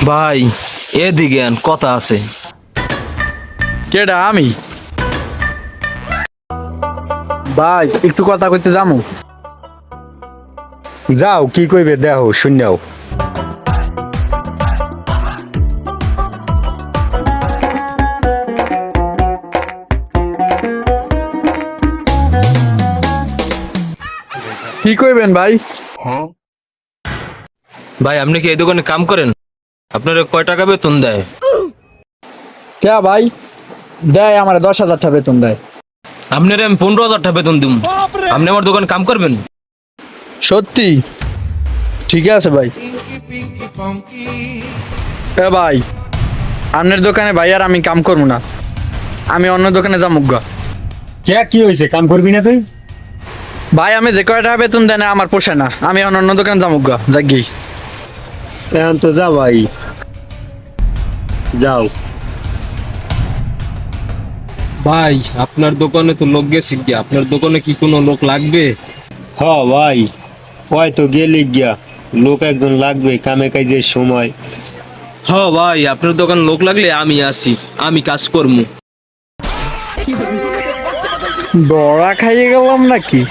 ভাই এদিকে আন, কথা আছে। কেডা আমি? ভাই একটু কথা কইতে যামু। যাও, কি কইবে দেখো শূন্যও। কি কইবেন ভাই? ভাই আপনি কি এই দোকানে কাম করেন? আপনার কয় টাকা বেতন দেয়? কে ভাই? দেয় আমার 10,000 টাকা বেতন দেয়। আপনার আমি 15,000 টাকা বেতন দিব। আপনি আমার দোকানে কাম করবেন? সত্যি? ঠিক আছে ভাই। এ ভাই, আপনার দোকানে ভাই আর আমি কাম করবো না, আমি অন্য দোকানে যাবো গা। কে কি হয়েছে, কাম করবি না তুই? ভাই আমি যে কয়টা বেতন দেয় না আমার পোষায় না, আমি এখন অন্য দোকানে যাবো গা, যাকি। এখন তো যা ভাই, যাও। ভাই আপনার দোকানে তো লোক গেছে কি? আপনার দোকানে কি কোনো লোক লাগবে? হ ভাই, হয়তো গেলি গিয়া, লোক একজন লাগবে কামে কাজের সময়। হ্যাঁ ভাই, আপনার দোকান লোক লাগলে আমি আসি, আমি কাজ করবো। দড়া খাইয়ে গেলাম নাকি?